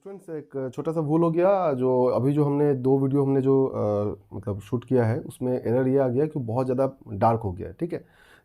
Friends एक छोटा सा भूल हो गया। जो हमने दो वीडियो हमने जो मतलब शूट किया है उसमें एरर ये आ गया कि बहुत ज़्यादा डार्क हो गया है। ठीक है,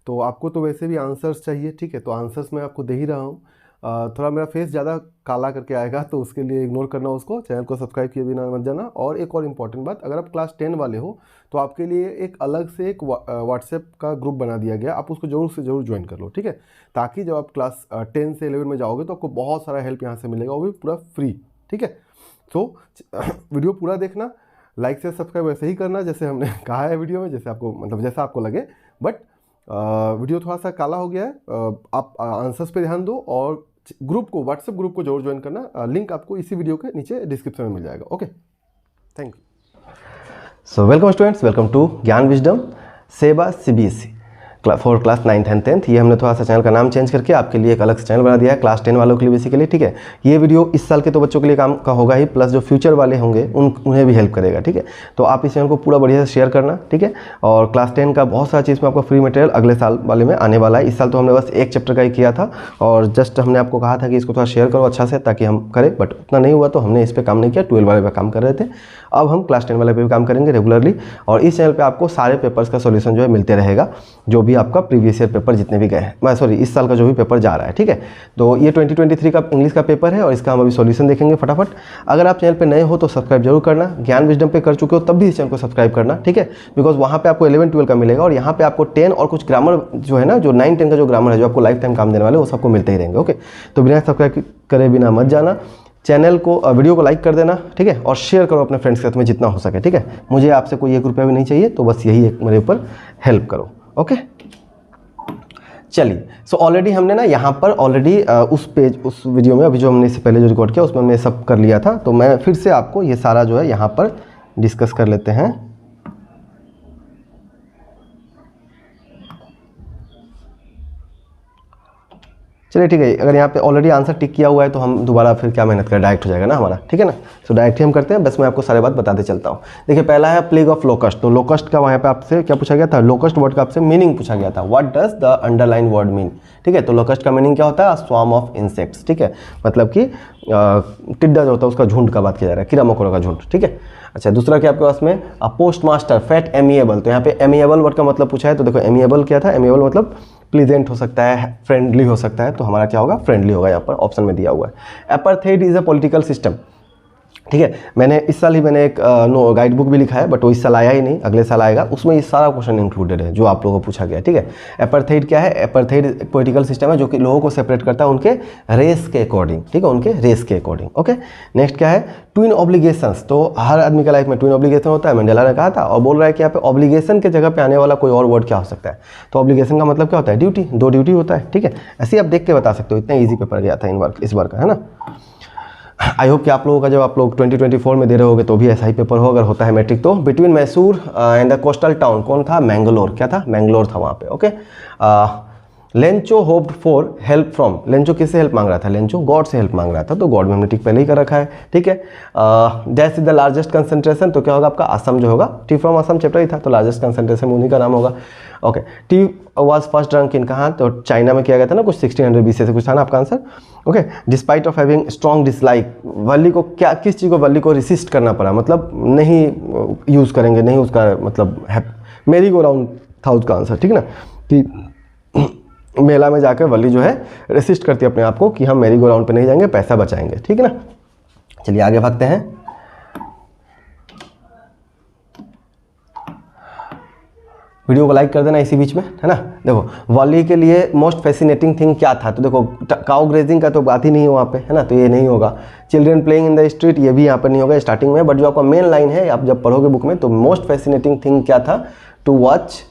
तो आपको तो वैसे भी आंसर्स चाहिए। ठीक है, तो आंसर्स मैं आपको दे ही रहा हूँ। थोड़ा मेरा फेस ज़्यादा काला करके आएगा तो उसके लिए इग्नोर करना उसको। चैनल को सब्सक्राइब किए बिना मत जाना। और एक और इम्पॉर्टेंट बात, अगर आप क्लास 10 वाले हो तो आपके लिए एक अलग से एक व्हाट्सएप का ग्रुप बना दिया गया, आप उसको ज़रूर से ज़रूर ज्वाइन कर लो। ठीक है, ताकि जब आप क्लास 10 से 11 में जाओगे तो आपको बहुत सारा हेल्प यहाँ से मिलेगा, वो भी पूरा फ्री। ठीक है, तो वीडियो पूरा देखना, लाइक से सब्सक्राइब वैसे ही करना जैसे हमने कहा है वीडियो में, जैसे आपको मतलब जैसा आपको लगे। बट वीडियो थोड़ा सा काला हो गया है, आप आंसर्स पे ध्यान दो और ग्रुप को, व्हाट्सएप ग्रुप को जरूर ज्वाइन करना। लिंक आपको इसी वीडियो के नीचे डिस्क्रिप्शन में मिल जाएगा। Okay, thank you. So welcome students, welcome to Gyan wisdom Seva CBSE for class 9th and 10th। ये हमने थोड़ा सा चैनल का नाम चेंज करके आपके लिए एक अलग से चैनल बना दिया है क्लास 10 वालों के लिए बेसिकली। ठीक है, ये वीडियो इस साल के तो बच्चों के लिए काम का होगा ही, प्लस जो फ्यूचर वाले होंगे उन्हें भी हेल्प करेगा। ठीक है, तो आप इस चैनल को पूरा बढ़िया से शेयर करना। ठीक है, और क्लास 10 का बहुत सारा चीज़ में आपका फ्री मटेरियल अगले साल वाले में आने वाला है। इस साल तो हमने बस एक चैप्टर का ही किया था और जस्ट हमने आपको कहा था कि इसको थोड़ा शेयर करो अच्छा से ताकि हम करें, बट उतना नहीं हुआ तो हमने इस पर काम नहीं किया, 12 वाले पे काम कर रहे थे। अब हम क्लास 10 वाले पे भी काम करेंगे रेगुलरली, और इस चैनल पे आपको सारे पेपर्स का सॉल्यूशन जो है मिलते रहेगा, जो भी आपका प्रीवियस ईयर पेपर जितने भी गए हैं, मैं सॉरी इस साल का जो भी पेपर जा रहा है। ठीक है, तो ये 2023 का इंग्लिश का पेपर है और इसका हम अभी सॉल्यूशन देखेंगे फटाफट। अगर आप चैनल पे नए हो तो सब्सक्राइब जरूर करना, ज्ञान विजडम पे कर चुके हो तब भी इस चैनल को सब्सक्राइब करना। ठीक है, बिकॉज वहाँ पे आपको 11 12 का मिलेगा और यहाँ पे आपको 10 और कुछ ग्रामर जो है ना, जो 9 10 का जो ग्रामर है जो आपको लाइफ टाइम काम देने वाले वो सबको मिलते ही रहेंगे। ओके, तो बिना सब्सक्राइब करे बिना मत जाना। चैनल को वीडियो को लाइक कर देना। ठीक है, और शेयर करो अपने फ्रेंड्स के साथ में जितना हो सके। ठीक है, मुझे आपसे कोई 1 रुपया भी नहीं चाहिए, तो बस यही एक मेरे ऊपर हेल्प करो। ओके, चलिए। सो ऑलरेडी हमने ना यहाँ पर ऑलरेडी उस वीडियो में अभी जो हमने इससे पहले जो रिकॉर्ड किया उसमें हमने सब कर लिया था, तो मैं फिर से आपको ये सारा जो है यहाँ पर डिस्कस कर लेते हैं। चलिए ठीक है, अगर यहाँ पे ऑलरेडी आंसर टिक किया हुआ है तो हम दोबारा फिर क्या मेहनत करें, डायरेक्ट हो जाएगा ना हमारा। ठीक है ना, सो डायरेक्ट ही हम करते हैं। बस मैं आपको सारे बात बताते चलता हूँ। देखिए, पहला है प्लेग ऑफ लोकस्ट। तो लोकस्ट का वहाँ पे आपसे क्या पूछा गया था, लोकस्ट वर्ड का आपसे मीनिंग पूछा गया था। What does the underline word mean. ठीक है, तो लोकस्ट का मीनिंग क्या होता है, स्वार्म ऑफ इंसेक्ट्स। ठीक है, मतलब कि टिड्डा जो होता है उसका झुंड का बात किया जा रहा है, कीड़ा मकोड़ा का झुंड। ठीक है, अच्छा, दूसरा क्या आपके पास में पोस्ट मास्टर फैट एमिएबल। तो यहाँ पे एमिएबल वर्ड का मतलब पूछा है, तो देखो एमिएबल क्या था, एमिएबल मतलब प्लीजेंट हो सकता है, फ्रेंडली हो सकता है, तो हमारा क्या होगा, फ्रेंडली होगा, यहाँ पर ऑप्शन में दिया हुआ है। Apartheid is a political system. ठीक है, मैंने इस साल ही मैंने एक गाइड बुक भी लिखा है, बट वो इस साल आया ही नहीं, अगले साल आएगा, उसमें ये सारा क्वेश्चन इंक्लूडेड है जो आप लोगों को पूछा गया। ठीक है, अपार्थाइड क्या है, अपार्थाइड एक पॉलिटिकल सिस्टम है जो कि लोगों को सेपरेट करता है उनके रेस के अकॉर्डिंग। ठीक है, उनके रेस के अकॉर्डिंग। ओके, नेक्स्ट क्या है, ट्विन ऑब्लिगेशंस। तो हर आदमी का लाइफ में ट्विन ऑब्लिगेशन होता है, मंडेला ने कहा था, और बोल रहा है कि यहाँ पे ऑब्लिगेशन के जगह पे आने वाला कोई और वर्ड क्या हो सकता है। तो ऑब्लिगेशन का मतलब क्या होता है, ड्यूटी, 2 ड्यूटी होता है। ठीक है, ऐसे ही आप देख के बता सकते हो, इतना ईजी पेपर गया था इस बार का, है ना। आई होप कि आप लोगों का जब आप लोग 2024 में दे रहे होगे तो भी ऐसा ही पेपर हो, अगर होता है मैट्रिक तो। Between Mysore and the coastal town कौन था, मैंगलोर। क्या था, मैंगलोर था वहाँ पे। Okay, Lencho hoped for help from. Lencho किससे हेल्प मांग रहा था, लेंचो गॉड से हेल्प मांग रहा था, तो गॉड में हमने टिक पहले ही कर रखा है। ठीक है, that is the largest concentration. तो क्या होगा आपका, असम जो होगा, टी फ्रॉम असम चैप्टर ही था, तो लार्जेस्ट कंसंट्रेशन उन्हीं का नाम होगा। Okay, tea was first drunk in, कहाँ, तो चाइना में किया गया था ना, कुछ 1600 BC से कुछ था ना आपका answer. Okay, despite of having strong dislike. वल्ली को क्या, किस चीज़ को वल्ली को रिसिस्ट करना पड़ा, मतलब नहीं यूज़ करेंगे, नहीं उसका मतलब मेरी गो राउंड था उसका आंसर। ठीक है ना, कि मेला में जाकर वल्ली जो है रेसिस्ट करती है अपने आप को कि हम मेरी गो राउंड पे नहीं जाएंगे, पैसा बचाएंगे। ठीक है ना, चलिए आगे भागते हैं। वीडियो को लाइक कर देना इसी बीच में, है ना। देखो, वॉली के लिए मोस्ट फैसिनेटिंग थिंग क्या था, तो देखो काउ ग्रेजिंग का तो बात ही नहीं है वहाँ पे, है ना, तो ये नहीं होगा। Children playing in the street, ये भी यहाँ पर नहीं होगा स्टार्टिंग में, बट जो आपका मेन लाइन है आप जब पढ़ोगे बुक में, तो मोस्ट फैसिनेटिंग थिंग क्या था, टू वॉच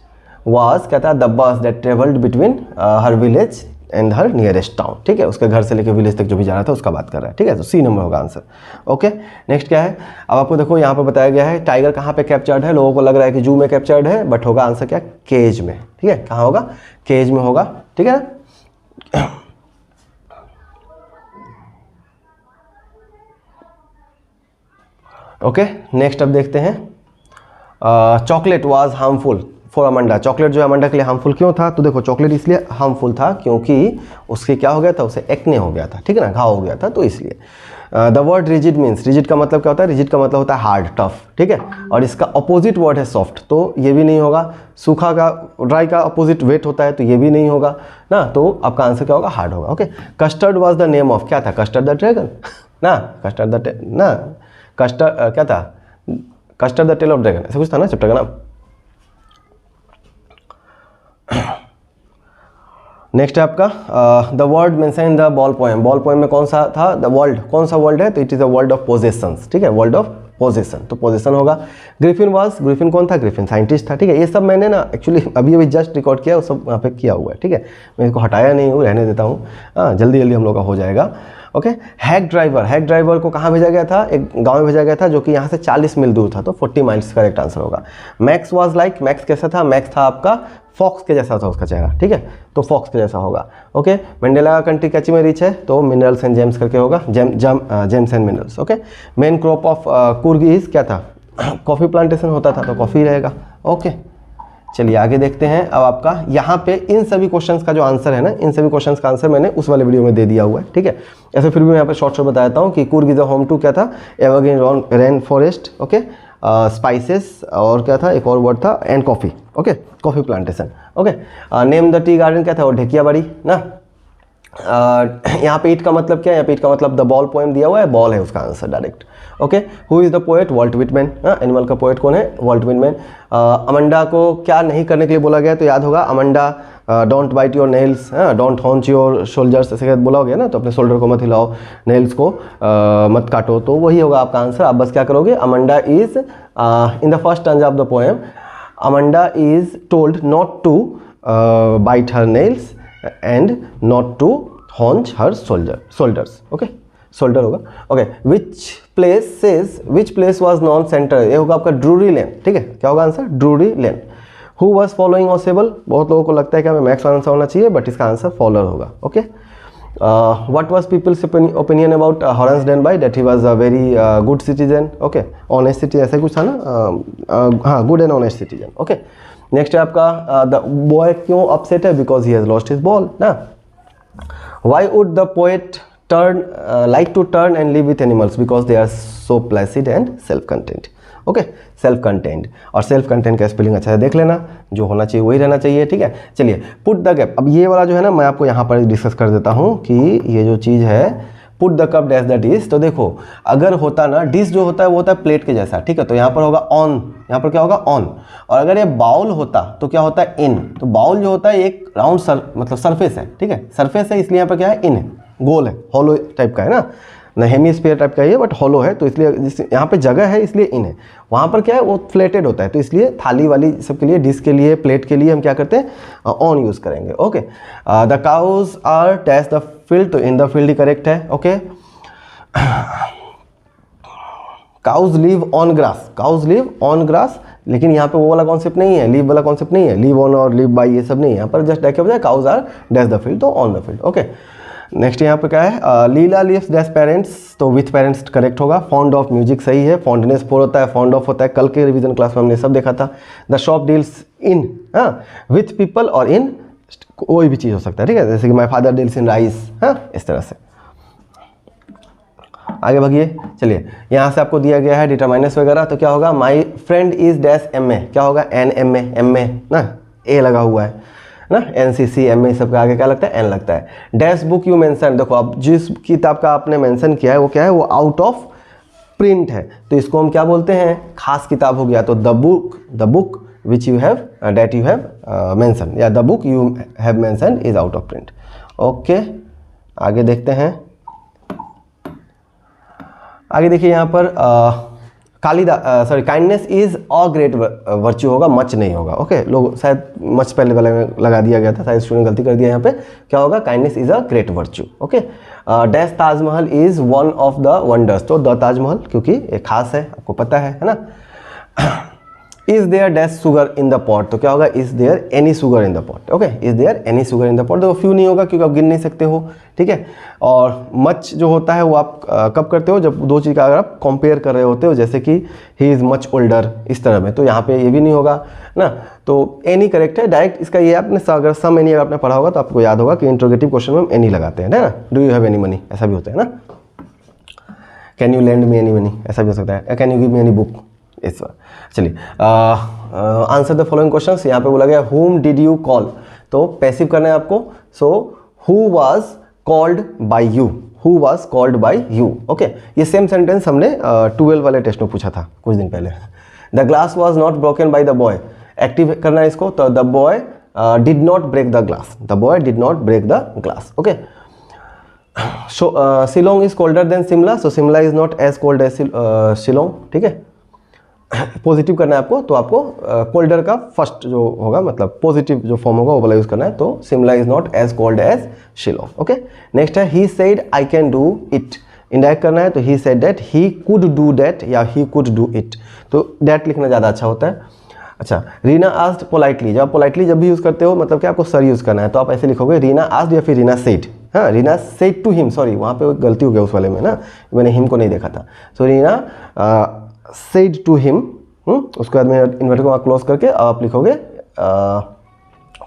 वाज क्या था, the bus that travelled between her village and her nearest town. ठीक है, उसके घर से लेकर विलेज तक जो भी जा रहा था उसका बात कर रहा है। ठीक है, तो सी नंबर होगा आंसर। ओके, नेक्स्ट क्या है, अब आपको देखो यहाँ पर बताया गया है टाइगर कहाँ पे कैप्चर्ड है। लोगों को लग रहा है कि जू में कैप्चर्ड है, बट होगा आंसर क्या, केज में। ठीक है, कहाँ होगा, केज में होगा। ठीक है ना, ओके, नेक्स्ट अब देखते हैं, chocolate was harmful for Amanda. Chocolate जो है अमंडा के लिए हार्मफुल क्यों था, तो देखो चॉकलेट इसलिए हार्मफुल था क्योंकि उसके क्या हो गया था, उसे एक्ने हो गया था। ठीक है ना, घाव हो गया था, तो इसलिए। The word rigid means, rigid का मतलब क्या होता है, रिजिड का मतलब होता है हार्ड, टफ, ठीक है। और इसका अपोजिट वर्ड है सॉफ्ट, तो ये भी नहीं होगा। सूखा का, ड्राई का अपोजिट वेट होता है, तो ये भी नहीं होगा ना, तो आपका आंसर क्या होगा, हार्ड होगा। Okay, custard was the name of, क्या था, कस्टर्ड द ड्रैगन ना, कस्टर्ड द ना, कस्टर्ड क्या था, custard the tale of dragon, ऐसा कुछ था ना चैप्टर का नाम। नेक्स्ट है आपका the word mention in the ball poem, ball poem में कौन सा था, द वर्ल्ड, कौन सा वर्ल्ड है, तो it is the world of possessions, ठीक है, वर्ल्ड ऑफ पोजेशन, तो पोजेशन होगा। ग्रिफिन वाज, ग्रिफिन कौन था, ग्रिफिन साइंटिस्ट था, ठीक है। ये सब मैंने ना एक्चुअली अभी अभी जस्ट रिकॉर्ड किया, वो सब वहाँ पे किया हुआ है, ठीक है, मैं इसको हटाया नहीं हूँ, रहने देता हूँ, हाँ जल्दी जल्दी हम लोग का हो जाएगा। Okay, hack driver, hack driver को कहाँ भेजा गया था, एक गांव में भेजा गया था जो कि यहाँ से 40 मील दूर था, तो 40 माइल्स करेक्ट आंसर होगा। मैक्स वाज लाइक, मैक्स कैसा था, मैक्स था आपका फॉक्स के जैसा था उसका चेहरा, ठीक है, तो फॉक्स के जैसा होगा। ओके, मंडेला का कंट्री कैची में रिच है, तो मिनरल्स एंड जेम्स करके होगा, James and minerals. Okay, main crop of Coorg is, क्या था, कॉफ़ी प्लांटेशन होता था, तो कॉफ़ी रहेगा। ओके, चलिए आगे देखते हैं। अब आपका यहाँ पे इन सभी क्वेश्चंस का जो आंसर है ना, इन सभी क्वेश्चंस का आंसर मैंने उस वाले वीडियो में दे दिया हुआ है, ठीक है। ऐसे फिर भी मैं यहाँ पे शॉर्ट बता देता हूँ कि Coorg is a home to, क्या था, evergreen rain forest, okay, spices, और क्या था, एक और वर्ड था, and coffee, okay, coffee plantation. Okay, name the tea garden, क्या था, वो ढेकियाबाड़ी ना। यहाँ पे ईट का मतलब क्या है, यहाँ पे ईट का मतलब द बॉल पोएम दिया हुआ है, बॉल है उसका answer direct. Okay, who is the poet, Walt Whitman, animal का पोएट कौन है, वॉल्ट विटमैन। अमंडा को क्या नहीं करने के लिए बोला गया, तो याद होगा Amanda don't bite your nails, don't hunch your shoulders, ऐसे बोला हो गया ना, तो अपने शोल्डर को मत हिलाओ, नेल्स को मत काटो, तो वही होगा आपका आंसर। आप बस क्या करोगे, Amanda is in the first stanza of the poem, Amanda is told not to bite her nails and not to hunch her shoulders, okay, shoulder होगा। Okay, which place was known centre, ये होगा आपका Drury Lane, ठीक है, क्या होगा answer, Drury Lane. Who was following Ausable, बहुत लोगों को लगता है कि हमें मैक्स आंसर होना चाहिए, बट इसका आंसर फॉलोअर होगा। Okay, what was people's opinion about Horace Danby, that he was a very good citizen, okay, honest citizen, ऐसा कुछ था ना, हाँ, good and honest citizen. Okay, next है आपका द बॉय क्यों अपसेट है, because he has lost his ball ना। Why would the poet like to turn and live with animals, because they are so placid and self-contained. Okay, self-contained, और self-contained का spelling अच्छा है, देख लेना, जो होना चाहिए वही रहना चाहिए, ठीक है। चलिए, पुट द गैप, अब ये वाला जो है ना, मैं आपको यहाँ पर डिस्कस कर देता हूँ कि ये जो चीज़ है, put the cup dash the dish, तो देखो अगर होता ना, डिश जो होता है वो होता है प्लेट के जैसा, ठीक है, तो यहाँ पर होगा ऑन, यहाँ पर क्या होगा, ऑन। और अगर ये बाउल होता तो क्या होता है, इन, तो बाउल जो होता है एक राउंड मतलब सरफेस है, ठीक है, सरफेस है, इसलिए यहाँ पर क्या है, इन है, गोल है, हॉलो टाइप का है ना हेमीस्फीयर टाइप का ही है, बट हॉलो है, तो इसलिए यहाँ पे जगह है, इसलिए इन है। वहाँ पर क्या है, वो फ्लैटेड होता है, तो इसलिए थाली वाली सबके लिए, डिश के लिए, प्लेट के लिए हम क्या करते हैं, ऑन यूज़ करेंगे। Okay, the cows are dash the field, तो इन द फील्ड ही करेक्ट है। Okay, cows live on grass, cows live on grass, लेकिन यहाँ पे वो वाला कॉन्सेप्ट नहीं है, लीव वाला कॉन्सेप्ट नहीं है, लीव ऑन और लीव बाई ये सब नहीं है, यहाँ पर जस्ट क्या बजाय cows are dash the field, तो on the field. Okay, next यहाँ पे क्या है, लीला लिव्स डैश पेरेंट्स, तो विथ पेरेंट्स करेक्ट होगा। फॉन्ड ऑफ म्यूजिक सही है, फॉन्डनेस 4 होता है, फॉन्ड ऑफ होता है, कल के रिवीजन क्लास में हमने सब देखा था। The shop deals in, with people और इन कोई भी चीज़ हो सकता है, ठीक है, जैसे कि my father deals in rice, इस तरह से। आगे भागिए, चलिए, यहाँ से आपको दिया गया है डिटरमाइनस वगैरह, तो क्या होगा, my friend is dash M A, क्या होगा, एन एम ए ना, ए लगा हुआ है ना, एनसीसी एम ए सबके आगे क्या लगता है, एन लगता है। डैश बुक यू मेंशन, देखो अब जिस किताब का आपने मेंशन किया है वो क्या है, वो आउट ऑफ प्रिंट है, तो इसको हम क्या बोलते हैं, खास किताब हो गया, तो the book which you have that you have mention, या the book you have mention is out of print. Okay, आगे देखते हैं। आगे देखिए यहाँ पर kindness is a great virtue होगा, मच नहीं होगा। ओके, लोग शायद मच पहले वाले में लगा दिया गया था, शायद स्टूडेंट गलती कर दिया, यहाँ पे क्या होगा, kindness is a great virtue. Okay, dash Taj Mahal is one of the wonders, तो द ताजमहल क्योंकि एक खास है, आपको पता है ना। Is there dash sugar in the pot, तो क्या होगा, is there any sugar in the pot. Okay, is there any sugar in the pot, तो फ्यू नहीं होगा क्योंकि आप गिन नहीं सकते हो, ठीक है। और मच जो होता है वो आप कब करते हो, जब दो चीज़ का अगर आप कंपेयर कर रहे होते हो, जैसे कि ही इज़ मच ओल्डर, इस तरह में, तो यहाँ पे ये भी नहीं होगा ना, तो एनी करेक्ट है डायरेक्ट। इसका ये आपने अगर सम एनी अगर आपने पढ़ा होगा तो आपको याद होगा कि इंट्रोगेटिव क्वेश्चन में हम एनी लगाते हैं ना, do you have any money, ऐसा भी होता है ना। Can you land me any money, ऐसा भी हो सकता है, can you give me any book, इस बार। चलिए आंसर द फॉलोइंग क्वेश्चंस। यहाँ पे बोला गया हुम डिड यू कॉल, तो पैसिव करना है आपको। So who was called by you, who was called by you. Okay, ये सेम सेंटेंस हमने 12 वाले टेस्ट में पूछा था कुछ दिन पहले। The glass was not broken by the boy, active करना है इसको, तो the boy did not break the glass, the boy did not break the glass. Okay, Shillong is colder than Shimla, so Shimla is not as cold as Shillong. ठीक है, positive करना है आपको, तो आपको कोल्डर का फर्स्ट जो होगा मतलब पॉजिटिव जो फॉर्म होगा वो वाला यूज करना है, तो Shimla is not as cold as Shillong. Okay, next है he said I can do it, indirect करना है, तो he said that he could do that या ही कुड डू इट, तो दैट लिखना ज़्यादा अच्छा होता है। अच्छा, रीना आस्क्ड पोलाइटली, जब आप पोलाइटली जब भी यूज़ करते हो मतलब कि आपको सर यूज़ करना है, तो आप ऐसे लिखोगे रीना आस्क्ड या फिर रीना सेड। हाँ, Reena said to him, sorry वहाँ पे गलती हो गया उस वाले में ना, मैंने हिम को नहीं देखा था। सो रीना सेड टू हिम, उसके बाद में इन्वर्टर को क्लोज करके आप लिखोगे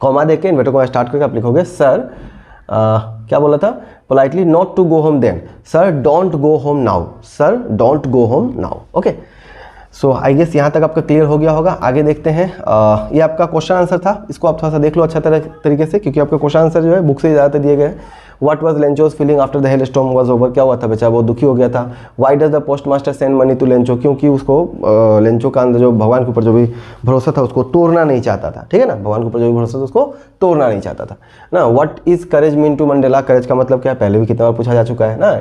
कॉमा दे के इन्वर्टर को स्टार्ट करके आप लिखोगे सर क्या बोला था politely, not to go home then, sir don't go home now, sir don't go home now. Okay, so I guess यहाँ तक आपका क्लियर हो गया होगा। आगे देखते हैं, ये आपका क्वेश्चन आंसर था, इसको आप थोड़ा सा देख लो अच्छा तरीके से, क्योंकि आपका क्वेश्चन आंसर जो है बुक से ज़्यादातर दिए गए हैं। What was Lencho's feeling after the hail storm was over, क्या हुआ था बेचारा, वो दुखी हो गया था। Why does the post master send money to Lencho, क्योंकि उसको लेंचो का अंदर जो भगवान के ऊपर जो भी भरोसा था उसको तोड़ना नहीं चाहता था। ठीक है ना, भगवान के ऊपर जो भी भरोसा था उसको तोड़ना नहीं चाहता था ना। What is courage mean to Mandela, courage का मतलब क्या है, पहले भी कितना बार पूछा जा चुका है ना।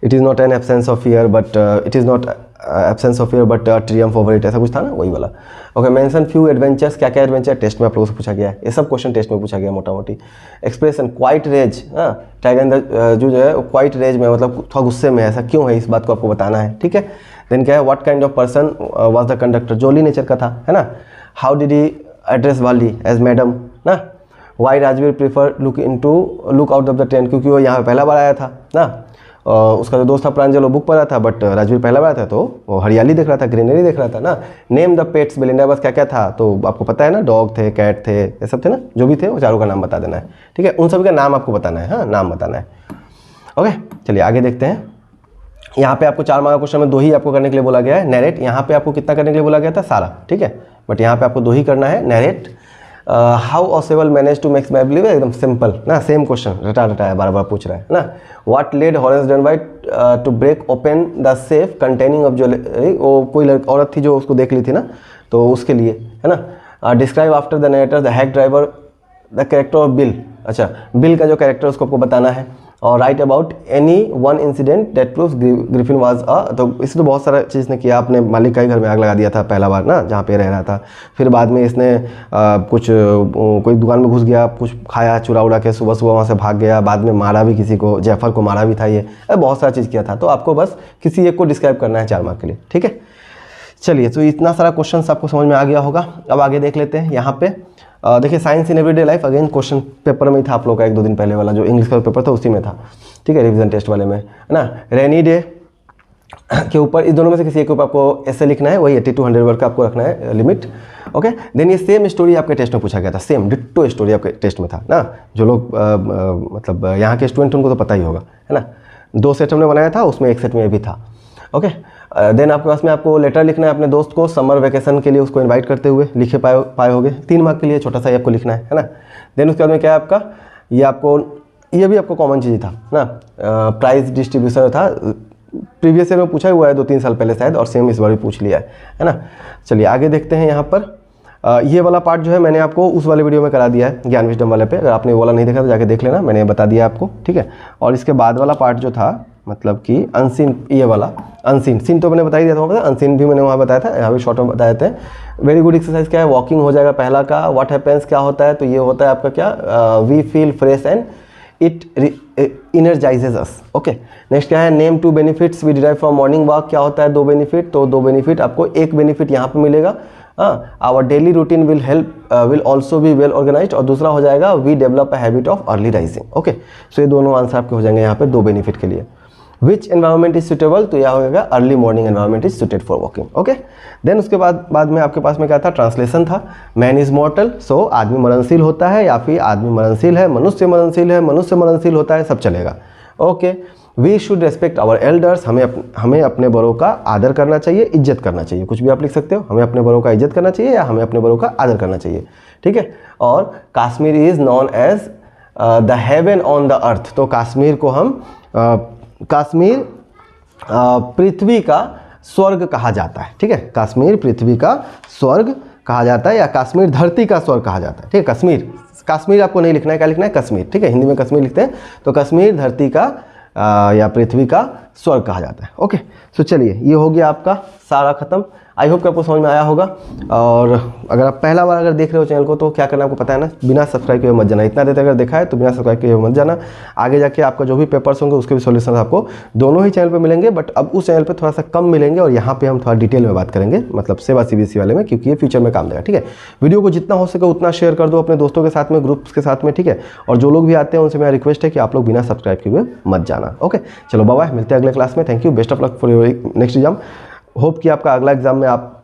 It is not an absence of fear but it is not absence of fear but Triumph over it, ऐसा कुछ था ना, वही वाला। ओके, मेंशन फ्यू एडवेंचर्स, क्या क्या एडवेंचर टेस्ट में आप लोगों से पूछा गया है, ये सब क्वेश्चन टेस्ट में पूछा गया मोटा मोटी। एक्सप्रेशन क्वाइट रेज, हाँ टाइगर जो है क्वाइट रेज में मतलब थोड़ा गुस्से में है, ऐसा क्यों है इस बात को आपको बताना है। ठीक है, देन क्या है, what kind of person was the conductor, jolly nature का था, है ना। हाउ डिड ही एड्रेस वाली एज मैडम ना। Why Rajveer prefer look out of the train, क्योंकि वो यहाँ पहला बार आया था ना। उसका जो दोस्त था प्रांजल वो बुक पढ़ा था, बट राजवीर पहला बार था तो वो हरियाली देख रहा था, ग्रीनरी देख रहा था ना। नेम द पेट्स, बेलिंडा बस क्या क्या था, तो आपको पता है ना, डॉग थे, कैट थे, ये सब थे ना, जो भी थे वो चारों का नाम बता देना है। ठीक है, उन सभी का नाम आपको बताना है, हाँ नाम बताना है। ओके, चलिए आगे देखते हैं। यहाँ पे आपको 4 मार्क का क्वेश्चन में 2 ही आपको करने के लिए बोला गया है। नैरेट, यहाँ पे आपको कितना करने के लिए बोला गया था, सारा। ठीक है, बट यहाँ पे आपको 2 ही करना है। Narrate, how Ausable manage to makes my believe, एकदम सिंपल ना, सेम क्वेश्चन रटा है, बार बार पूछ रहा है ना। What led Horace Danby to break open the safe containing of jewellery, वो कोई औरत थी जो उसको देख ली थी ना, तो उसके लिए है ना। Describe after the narrator the hack driver the character of bill, अच्छा बिल का जो कैरेक्टर उसको आपको बताना है। और right about any one incident that proves Griffin was तो इसने तो बहुत सारा चीज़ ने किया। आपने मालिक का ही घर में आग लगा दिया था पहला बार ना, जहाँ पे रह रहा था। फिर बाद में इसने कोई दुकान में घुस गया, कुछ खाया चुरा उड़ा के, सुबह सुबह वहाँ से भाग गया, बाद में मारा भी किसी को, जैफर को मारा भी था, ये बहुत सारा चीज़ किया था। तो आपको बस किसी एक को डिस्क्राइब करना है 4 मार्क के लिए। ठीक है, चलिए तो इतना सारा क्वेश्चन आपको समझ में आ गया होगा। अब आगे देख लेते हैं। यहाँ पे देखिए science in everyday life, again question paper में ही था आप लोग का 1-2 दिन पहले वाला जो इंग्लिश का पेपर था उसी में था। ठीक है, रिवीजन टेस्ट वाले में है ना। रेनी डे के ऊपर इस दोनों में से किसी एक के ऊपर आपको ऐसे लिखना है, वही 80 to 100 वर्ड का आपको रखना है लिमिट। ओके, देन ये सेम स्टोरी आपके टेस्ट में पूछा गया था, सेम डिट्टो स्टोरी आपके टेस्ट में था ना। जो लोग मतलब यहाँ के स्टूडेंट उनको तो पता ही होगा, है ना। 2 सेट हमने बनाया था, उसमें 1 सेट में भी था। ओके, देन आपके पास में आपको लेटर लिखना है अपने दोस्त को समर वेकेशन के लिए, उसको इनवाइट करते हुए, लिखे पाए होगे 3 मार्क के लिए, छोटा सा ही आपको लिखना है ना। देन उसके बाद में क्या है आपका, ये भी आपको कॉमन चीज़ था ना, प्राइस डिस्ट्रीब्यूशन था, प्रीवियस ईयर में पूछा हुआ है 2-3 साल पहले शायद, और सेम इस बार भी पूछ लिया है ना। चलिए आगे देखते हैं। यहाँ पर ये वाला पार्ट जो है मैंने आपको उस वाले वीडियो में करा दिया है, ज्ञान विजडम वाले पे, अगर आपने वो वाला नहीं देखा तो जाके देख लेना, मैंने बता दिया आपको। ठीक है, और इसके बाद वाला पार्ट जो था मतलब कि अनसीन, ये वाला अनसीन, सीन तो मैंने बता ही दिया था वहाँ पर, अनसीन भी मैंने वहाँ बताया था, यहाँ भी शॉर्ट में बताए थे। वेरी गुड एक्सरसाइज क्या है, वॉकिंग हो जाएगा पहला का। व्हाट हैपेंस क्या होता है, तो ये होता है आपका क्या, we feel fresh and it energises us. Okay, next क्या है, name 2 benefits we derive from morning walk, क्या होता है 2 बेनिफिट, तो 2 बेनिफिट आपको, एक बेनिफिट यहाँ पर मिलेगा, our daily routine will help will also be well organised, और दूसरा हो जाएगा we develop a habit of early rising. Okay, so ये दोनों आंसर आपके हो जाएंगे यहाँ पे 2 बेनिफिट के लिए। विच एनवायरमेंट इज सुटेबल, तो यह होगा early morning environment is suited for walking. Okay, then उसके बाद में आपके पास में क्या था, ट्रांसलेशन था। मैन इज मॉर्टल, सो आदमी मरणशील होता है, या फिर आदमी मरणशील है, मनुष्य मरणशील है, मनुष्य मरणशील होता है, सब चलेगा। Okay, we should respect our elders, हमें अपने बड़ों का आदर करना चाहिए, इज्जत करना चाहिए, कुछ भी आप लिख सकते हो, हमें अपने बड़ों का इज्जत करना चाहिए या हमें अपने बड़ों का आदर करना चाहिए, ठीक है। और Kashmir is known as the heaven on the earth, तो कश्मीर को हम कश्मीर पृथ्वी का स्वर्ग कहा जाता है, ठीक है। कश्मीर पृथ्वी का स्वर्ग कहा जाता है या कश्मीर धरती का स्वर्ग कहा जाता है, ठीक है। कश्मीर, कश्मीर आपको नहीं लिखना है, क्या लिखना है, कश्मीर, ठीक है। हिंदी में कश्मीर लिखते हैं, तो कश्मीर धरती का या पृथ्वी का स्वर्ग कहा जाता है। ओके, सो चलिए ये हो गया आपका सारा खत्म। आई होप कि आपको समझ में आया होगा। और अगर आप पहला बार अगर देख रहे हो चैनल को तो क्या करना आपको पता है ना, बिना सब्सक्राइब किए मत जाना। इतना देर अगर देखा है तो बिना सब्सक्राइब किए मत जाना। आगे जाके आपका जो भी पेपर्स होंगे उसके भी सॉल्यूशन आपको दोनों ही चैनल पे मिलेंगे, बट अब उस चैनल पे थोड़ा सा कम मिलेंगे और यहाँ पे हम थोड़ा डिटेल में बात करेंगे, मतलब सेवा सीबीएसई वाले में, क्योंकि ये फ्यूचर में काम देगा, ठीक है। वीडियो को जितना हो सके उतना शेयर कर दो अपने दोस्तों के साथ में, ग्रुप्स के साथ में, ठीक है। और जो लोग भी आते हैं उनसे मेरा रिक्वेस्ट है कि आप लोग बिना सब्सक्राइब किए मत जाना। ओके, चलो बाय बाय, मिलते हैं अगले क्लास में। Thank you, best of luck for your next exam. Hope कि आपका अगला एग्जाम में आप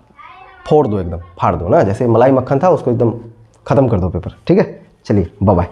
फोड़ दो, एकदम फाड़ दो ना, जैसे मलाई मक्खन था उसको एकदम खत्म कर दो पेपर, ठीक है। चलिए बाय बाय।